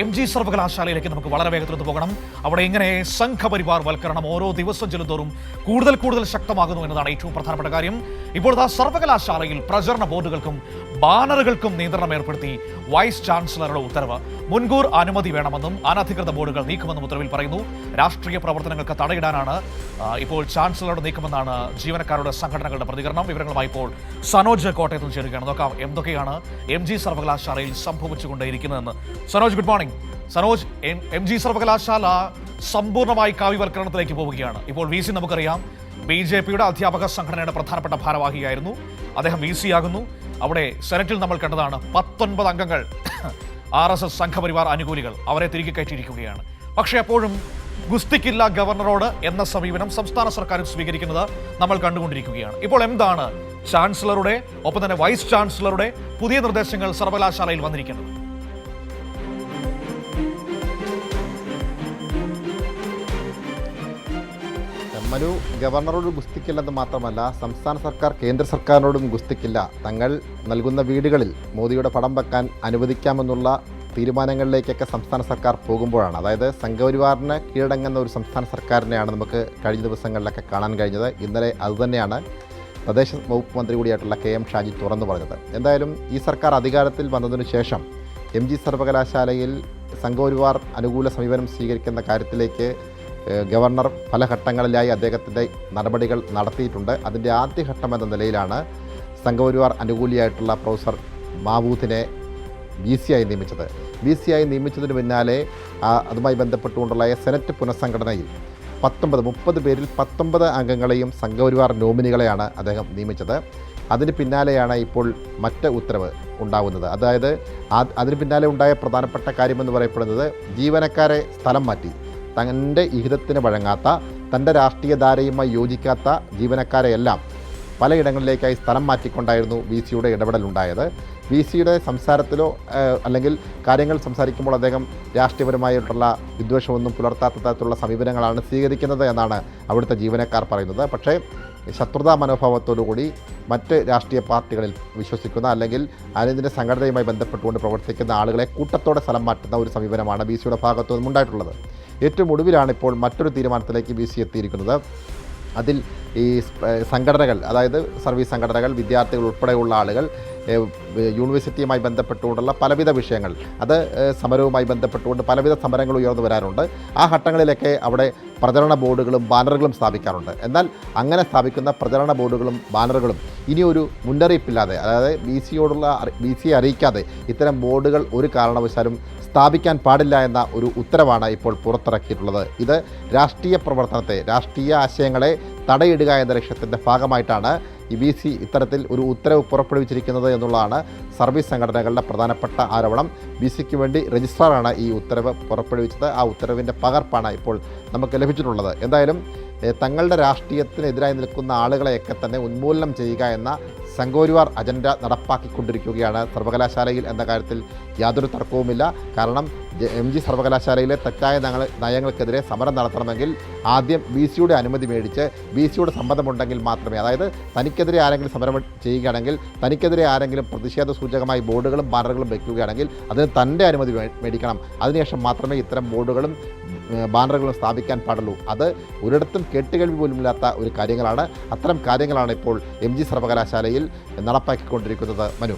MG സർവകലാശാലയിലേക്ക് നമുക്ക് വളരെ വേഗത്തിൽ പോകണം. അവിടെ ഇങ്ങനെ സംഘപരിവാർ വൽക്കരണം ഓരോ ദിവസം ചെല്ലുന്തോറും കൂടുതൽ ശക്തമാകുന്നു എന്നതാണ് ഏറ്റവും പ്രധാനപ്പെട്ട കാര്യം. ഇപ്പോഴത്തെ സർവകലാശാലയിൽ പ്രചരണ ബോർഡുകൾക്കും ബാനറുകൾക്കും നിയന്ത്രണം ഏർപ്പെടുത്തി വൈസ് ചാൻസലറുടെ ഉത്തരവ്. മുൻകൂർ അനുമതി വേണമെന്നും അനധികൃത ബോർഡുകൾ നീക്കുമെന്നും ഉത്തരവിൽ പറയുന്നു. രാഷ്ട്രീയ പ്രവർത്തനങ്ങൾക്ക് തടയിടാനാണ് ഇപ്പോൾ ചാൻസലറുടെ നീക്കമെന്നാണ് ജീവനക്കാരുടെ സംഘടനകളുടെ പ്രതികരണം. വിവരങ്ങളുമായി ഇപ്പോൾ സനോജ് കോട്ടയത്ത് നിന്ന് ചേരുകയാണ്. നോക്കാം എന്തൊക്കെയാണ് MG സർവകലാശാലയിൽ സംഭവിച്ചുകൊണ്ടേയിരിക്കുന്നതെന്ന്. Sanoj, good morning. Sanoj, MG സർവകലാശാല സമ്പൂർണ്ണമായി കാവ്യവൽക്കരണത്തിലേക്ക് പോവുകയാണ്. ഇപ്പോൾ VC നമുക്കറിയാം BJPയുടെ അധ്യാപക സംഘടനയുടെ പ്രധാനപ്പെട്ട ഭാരവാഹിയായിരുന്നു. അദ്ദേഹം VC ആകുന്നു. അവിടെ സെനറ്റിൽ നമ്മൾ കണ്ടതാണ് 19 അംഗങ്ങൾ RSS സംഘപരിവാർ അനുകൂലികൾ അവരെ തിരികെ കയറ്റിയിരിക്കുകയാണ്. പക്ഷേ അപ്പോഴും ഗുസ്തിക്കില്ല ഗവർണറോട് എന്ന സമീപനം സംസ്ഥാന സർക്കാർ സ്വീകരിക്കുന്നത് നമ്മൾ കണ്ടുകൊണ്ടിരിക്കുകയാണ്. ഇപ്പോൾ എന്താണ് ചാൻസലറുടെ ഒപ്പം തന്നെ വൈസ് ചാൻസലറുടെ പുതിയ നിർദ്ദേശങ്ങൾ സർവകലാശാലയിൽ വന്നിരിക്കുന്നത്? മനു, ഗവർണറോട് ഗുസ്തിക്കില്ലെന്ന് മാത്രമല്ല, സംസ്ഥാന സർക്കാർ കേന്ദ്ര സർക്കാരിനോടും ഗുസ്തിക്കില്ല. തങ്ങൾ നൽകുന്ന വീടുകളിൽ മോദിയുടെ പടം വെക്കാൻ അനുവദിക്കാമെന്നുള്ള തീരുമാനങ്ങളിലേക്കൊക്കെ സംസ്ഥാന സർക്കാർ പോകുമ്പോഴാണ്, അതായത് സംഘപരിവാറിന് കീഴടങ്ങുന്ന ഒരു സംസ്ഥാന സർക്കാരിനെയാണ് നമുക്ക് കഴിഞ്ഞ ദിവസങ്ങളിലൊക്കെ കാണാൻ കഴിഞ്ഞത്. ഇന്നലെ അതുതന്നെയാണ് തദ്ദേശ വകുപ്പ് മന്ത്രി കൂടിയായിട്ടുള്ള KM ഷാജി തുറന്നു പറഞ്ഞത്. എന്തായാലും ഈ സർക്കാർ അധികാരത്തിൽ വന്നതിനു ശേഷം MG സർവകലാശാലയിൽ സംഘപരിവാർ അനുകൂല സമീപനം സ്വീകരിക്കുന്ന കാര്യത്തിലേക്ക് ഗവർണർ പല ഘട്ടങ്ങളിലായി അദ്ദേഹത്തിൻ്റെ നടപടികൾ നടത്തിയിട്ടുണ്ട്. അതിൻ്റെ ആദ്യഘട്ടം എന്ന നിലയിലാണ് സംഘപരിവാർ അനുകൂലിയായിട്ടുള്ള പ്രൊഫസർ മാവൂദിനെ VC ആയി നിയമിച്ചത്. VC ആയി നിയമിച്ചതിന് പിന്നാലെ അതുമായി ബന്ധപ്പെട്ടുകൊണ്ടുള്ള സെനറ്റ് പുനഃസംഘടനയിൽ 30 പേരിൽ 19 അംഗങ്ങളെയും സംഘപരിവാർ നോമിനികളെയാണ് അദ്ദേഹം നിയമിച്ചത്. അതിന് പിന്നാലെയാണ് ഇപ്പോൾ മറ്റ് ഉത്തരവ് ഉണ്ടാകുന്നത്. അതായത് അതിന് പിന്നാലെ ഉണ്ടായ പ്രധാനപ്പെട്ട കാര്യമെന്ന് പറയപ്പെടുന്നത്, ജീവനക്കാരെ സ്ഥലം മാറ്റി തൻ്റെ ഇഹിതത്തിന് വഴങ്ങാത്ത, തൻ്റെ രാഷ്ട്രീയ ധാരയുമായി യോജിക്കാത്ത ജീവനക്കാരെയെല്ലാം പലയിടങ്ങളിലേക്കായി സ്ഥലം മാറ്റിക്കൊണ്ടായിരുന്നു VCയുടെ ഇടപെടലുണ്ടായത്. VCയുടെ സംസാരത്തിലോ അല്ലെങ്കിൽ കാര്യങ്ങൾ സംസാരിക്കുമ്പോൾ അദ്ദേഹം രാഷ്ട്രീയപരമായിട്ടുള്ള വിദ്വേഷമൊന്നും പുലർത്താത്ത തരത്തിലുള്ള സമീപനങ്ങളാണ് സ്വീകരിക്കുന്നത് എന്നാണ് അവിടുത്തെ ജീവനക്കാർ പറയുന്നത്. പക്ഷേ ശത്രുതാ മനോഭാവത്തോടുകൂടി മറ്റ് രാഷ്ട്രീയ പാർട്ടികളിൽ വിശ്വസിക്കുന്ന അല്ലെങ്കിൽ അതിൻ്റെ സംഘടനയുമായി ബന്ധപ്പെട്ടുകൊണ്ട് പ്രവർത്തിക്കുന്ന ആളുകളെ കൂട്ടത്തോടെ സ്ഥലം മാറ്റുന്ന ഒരു സമീപനമാണ് VCയുടെ ഭാഗത്തു നിന്നും ഉണ്ടായിട്ടുള്ളത്. ഏറ്റവും ഒടുവിലാണ് ഇപ്പോൾ മറ്റൊരു തീരുമാനത്തിലേക്ക് VC എത്തിയിരിക്കുന്നത്. അതിൽ ഈ സംഘടനകൾ, അതായത് സർവീസ് സംഘടനകൾ, വിദ്യാർത്ഥികൾ ഉൾപ്പെടെയുള്ള ആളുകൾ യൂണിവേഴ്സിറ്റിയുമായി ബന്ധപ്പെട്ടുകൊണ്ടുള്ള പലവിധ വിഷയങ്ങൾ, അത് സമരവുമായി ബന്ധപ്പെട്ടുകൊണ്ട് പലവിധ സമരങ്ങൾ ഉയർന്നു വരാറുണ്ട്. ആ ഘട്ടങ്ങളിലൊക്കെ അവിടെ പ്രചരണ ബോർഡുകളും ബാനറുകളും സ്ഥാപിക്കാറുണ്ട്. എന്നാൽ അങ്ങനെ സ്ഥാപിക്കുന്ന പ്രചരണ ബോർഡുകളും ബാനറുകളും ഇനിയൊരു മുന്നറിയിപ്പില്ലാതെ, അതായത് VCയെ അറിയിക്കാതെ ഇത്തരം ബോർഡുകൾ ഒരു കാരണവശാലും സ്ഥാപിക്കാൻ പാടില്ല എന്ന ഒരു ഉത്തരവാണ് ഇപ്പോൾ പുറത്തിറക്കിയിട്ടുള്ളത്. ഇത് രാഷ്ട്രീയ പ്രവർത്തനത്തെ, രാഷ്ട്രീയ ആശയങ്ങളെ തടയിടുക എന്ന ലക്ഷ്യത്തിൻ്റെ ഭാഗമായിട്ടാണ് ഈ VC ഇത്തരത്തിൽ ഒരു ഉത്തരവ് പുറപ്പെടുവിച്ചിരിക്കുന്നത് എന്നുള്ളതാണ് സർവീസ് സംഘടനകളുടെ പ്രധാനപ്പെട്ട ആരോപണം. VCക്ക് വേണ്ടി രജിസ്ട്രാറാണ് ഈ ഉത്തരവ് പുറപ്പെടുവിച്ചത്. ആ ഉത്തരവിൻ്റെ പകർപ്പാണ് ഇപ്പോൾ നമുക്ക് ലഭിച്ചിട്ടുള്ളത്. എന്തായാലും തങ്ങളുടെ രാഷ്ട്രീയത്തിനെതിരായി നിൽക്കുന്ന ആളുകളെയൊക്കെ തന്നെ ഉന്മൂലനം ചെയ്യുക എന്ന സംഘപരിവാർ അജണ്ട നടപ്പാക്കിക്കൊണ്ടിരിക്കുകയാണ് സർവകലാശാലയിൽ എന്ന കാര്യത്തിൽ യാതൊരു തർക്കവുമില്ല. കാരണം MG സർവകലാശാലയിലെ തെറ്റായ നയങ്ങൾക്കെതിരെ സമരം നടത്തണമെങ്കിൽ ആദ്യം VCയുടെ അനുമതി മേടിച്ച് VCയുടെ സമ്മതമുണ്ടെങ്കിൽ മാത്രമേ, അതായത് തനിക്കെതിരെ ആരെങ്കിലും സമരം ചെയ്യുകയാണെങ്കിൽ, തനിക്കെതിരെ ആരെങ്കിലും പ്രതിഷേധ സൂചകമായി ബോർഡുകളും ബാനറുകളും വയ്ക്കുകയാണെങ്കിൽ അതിന് തൻ്റെ അനുമതി മേടിക്കണം. അതിനുശേഷം മാത്രമേ ഇത്തരം ബോർഡുകളും ബാനറുകളും സ്ഥാപിക്കാൻ പാടുള്ളൂ. അത് ഒരിടത്തും കേട്ടുകേൾവി പോലുമില്ലാത്ത ഒരു കാര്യങ്ങളാണ്. അത്തരം കാര്യങ്ങളാണ് ഇപ്പോൾ MG സർവകലാശാലയിൽ നടപ്പാക്കിക്കൊണ്ടിരിക്കുന്നത്. മനു.